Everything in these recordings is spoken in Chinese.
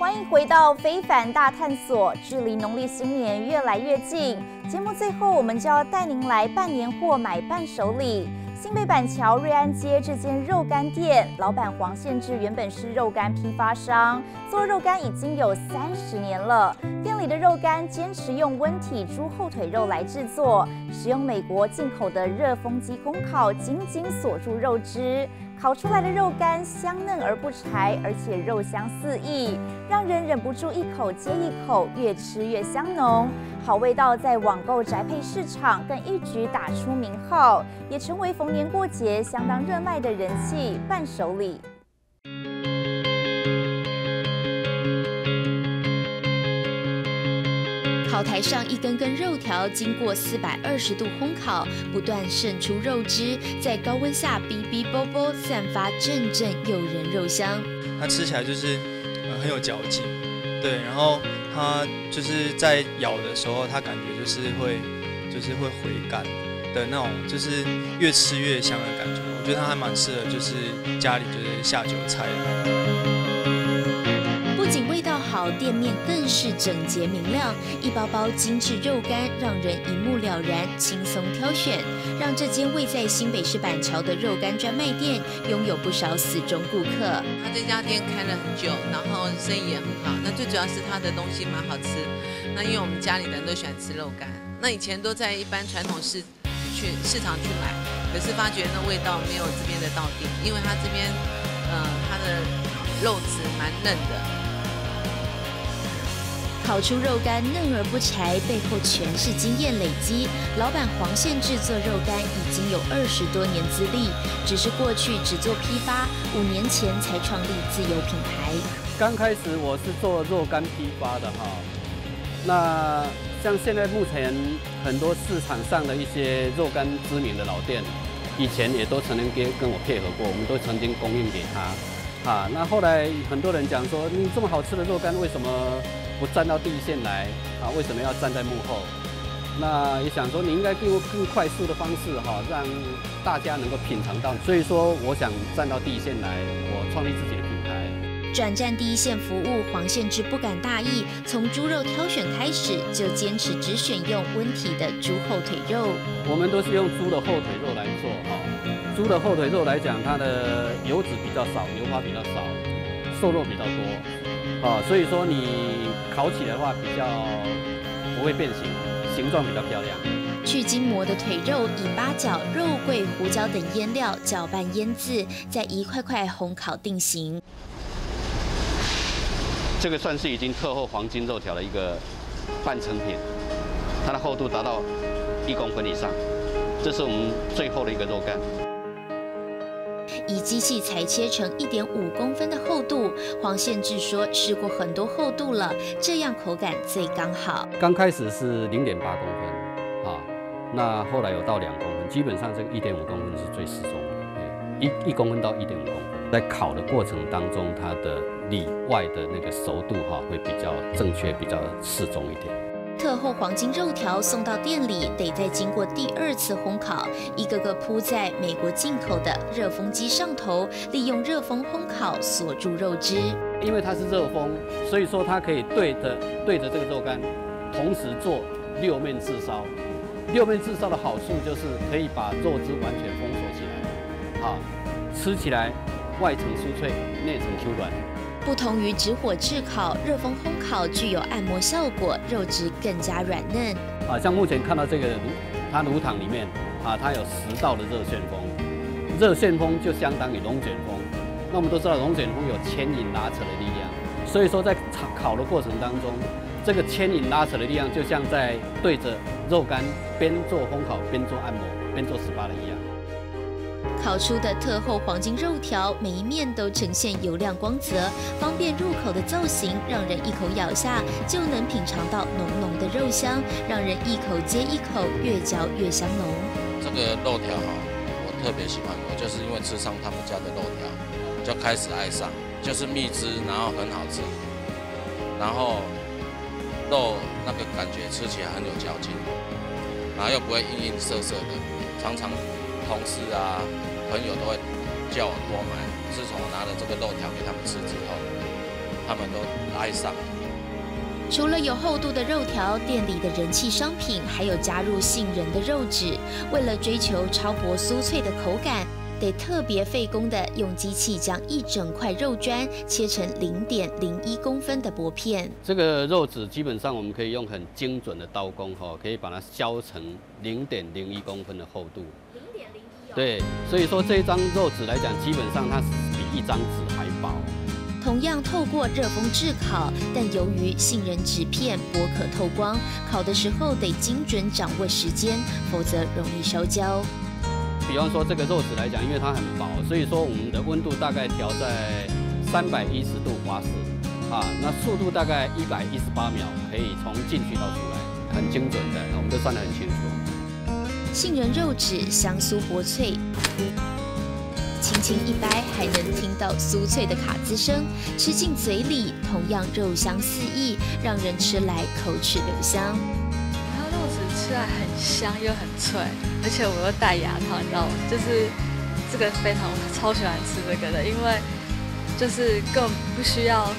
欢迎回到《非凡大探索》，距离农历新年越来越近。节目最后，我们就要带您来办年货、买伴手礼。新北板桥瑞安街这间肉干店，老板黄宪志原本是肉干批发商，做肉干已经有30年了。店里的肉干坚持用温体猪后腿肉来制作，使用美国进口的热风机烘烤，紧紧锁住肉汁。烤出来的肉干香嫩而不柴，而且肉香四溢，让人忍不住一口接一口，越吃越香浓。好味道在网购宅配市场更一举打出名号，也成为逢年过节相当热卖的人气伴手礼。烤台上一根根肉条经过420度烘烤，不断渗出肉汁，在高温下哔哔啵啵散发阵阵诱人肉香。它吃起来就是很有嚼劲，对，然后它就是在咬的时候，它感觉就是会回甘的那种，就是越吃越香的感觉。我觉得它还蛮适合就是家里就是下酒菜的。不仅味道好，店面更是整洁明亮，一包包精致肉干让人一目了然，轻松挑选，让这间位在新北市板桥的肉干专卖店拥有不少死忠顾客。他这家店开了很久，然后生意也很好。那最主要是他的东西蛮好吃。那因为我们家里人都喜欢吃肉干，那以前都在一般传统市场去买，可是发觉那味道没有这边的到底，因为他这边他的肉质蛮嫩的。烤出肉干嫩而不柴，背后全是经验累积。老板黄宪志做肉干已经有20多年资历，只是过去只做批发，5年前才创立自有品牌。刚开始我是做肉干批发的哈，那像现在目前很多市场上的一些肉干知名的老店，以前也都曾经跟我配合过，我们都曾经供应给他。那后来很多人讲说，你这么好吃的肉干，为什么不站到第一线来啊？为什么要站在幕后？那也想说，你应该用更快速的方式让大家能够品尝到。所以说，我想站到第一线来，我创立自己的品牌。转战第一线服务，黄宪志不敢大意，从猪肉挑选开始，就坚持只选用温体的猪后腿肉。我们都是用猪的后腿肉来做猪的后腿肉来讲，它的油脂比较少，油花比较少，瘦肉比较多所以说你烤起来的话比较不会变形，形状比较漂亮。去筋膜的腿肉以八角、肉桂、胡椒等腌料搅拌腌制，再一块块烘烤定型。这个算是已经特厚黄金肉条的一个半成品，它的厚度达到1公分以上，这是我们最厚的一个肉干。以机器裁切成1.5公分的厚度，黄宪志说试过很多厚度了，这样口感最刚好。刚开始是0.8公分那后来有到2公分，基本上这个1.5公分是最适中的，1公分到1.5公分。在烤的过程当中，它的里外的那个熟度会比较正确，比较适中一点。特厚黄金肉条送到店里，得再经过第2次烘烤，一个个铺在美国进口的热风机上头，利用热风烘烤锁住肉汁。因为它是热风，所以说它可以对着这个肉干，同时做6面炙烧。6面炙烧的好处就是可以把肉汁完全封锁起来，吃起来外层酥脆，内层 Q 软。不同于直火炙烤，热风烘烤具有按摩效果，肉质更加软嫩。像目前看到这个它炉膛里面它有10道的热旋风，热旋风就相当于龙卷风。那我们都知道龙卷风有牵引拉扯的力量，所以说在烤的过程当中，这个牵引拉扯的力量就像在对着肉干边做烘烤边做按摩边做 SPA 的一样。烤出的特厚黄金肉条，每一面都呈现油亮光泽，方便入口的造型，让人一口咬下就能品尝到浓浓的肉香，让人一口接一口，越嚼越香浓。这个肉条我特别喜欢，我就是因为吃上他们家的肉条，就开始爱上，就是蜜汁，然后很好吃，然后肉那个感觉吃起来很有嚼劲，然后又不会硬硬涩涩的，常常同事朋友都会叫我多买。自从我拿了这个肉条给他们吃之后，他们都爱上。除了有厚度的肉条，店里的人气商品还有加入杏仁的肉质。为了追求超薄酥脆的口感，得特别费工的用机器将一整块肉砖切成0.01公分的薄片。这个肉质基本上我们可以用很精准的刀工可以把它削成0.01公分的厚度。0.01。对，所以说这一张肉纸来讲，基本上它是比一张纸还薄。同样透过热风炙烤，但由于杏仁纸片薄可透光，烤的时候得精准掌握时间，否则容易烧焦。比方说这个肉质来讲，因为它很薄，所以说我们的温度大概调在310度华氏那速度大概118秒，可以从进去到出来，很精准的，我们都算得很清楚。杏仁肉质香酥薄脆。轻轻一掰，还能听到酥脆的卡滋声，吃进嘴里，同样肉香四溢，让人吃来口齿留香。它肉质吃来很香又很脆，而且我又戴牙套，你知道吗？就是这个非常，我超喜欢吃这个的，因为就是根本不需要，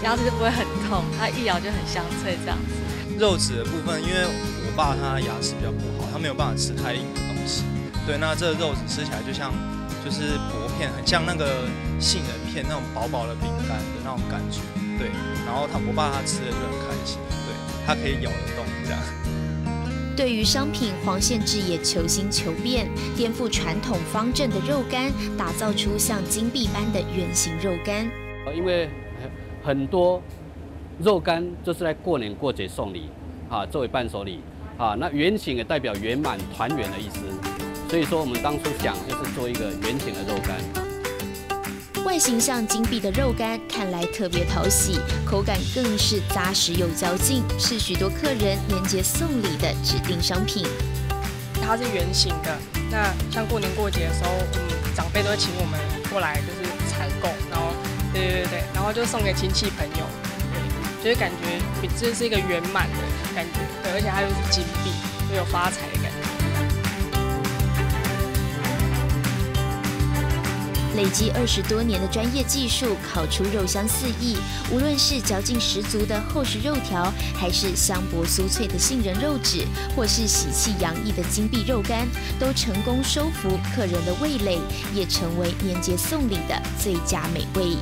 牙齿就不会很痛，它一咬就很香脆这样子。肉质的部分，因为我爸他牙齿比较不好，他没有办法吃太硬的东西。对，那这个肉质吃起来就是薄片，很像那个杏仁片那种薄薄的饼干的那种感觉，对。然后我爸他吃的就很开心，对，他可以咬得动这样。对于商品，黄宪志也求新求变，颠覆传统方正的肉干，打造出像金币般的圆形肉干。因为很多肉干就是在过年过节送礼作为伴手礼那圆形也代表圆满团圆的意思。所以说，我们当初想就是做一个圆形的肉干，外形像金币的肉干看来特别讨喜，口感更是扎实有嚼劲，是许多客人年节送礼的指定商品。它是圆形的，那像过年过节的时候，长辈都会请我们过来就是采购，然后对，然后就送给亲戚朋友，对，就是感觉这是一个圆满的感觉，对，而且它又是金币，就有发财的感觉。累积20多年的专业技术，烤出肉香四溢。无论是嚼劲十足的厚实肉条，还是香薄酥脆的杏仁肉质，或是喜气洋溢的金币肉干，都成功收服客人的味蕾，也成为年节送礼的最佳美味。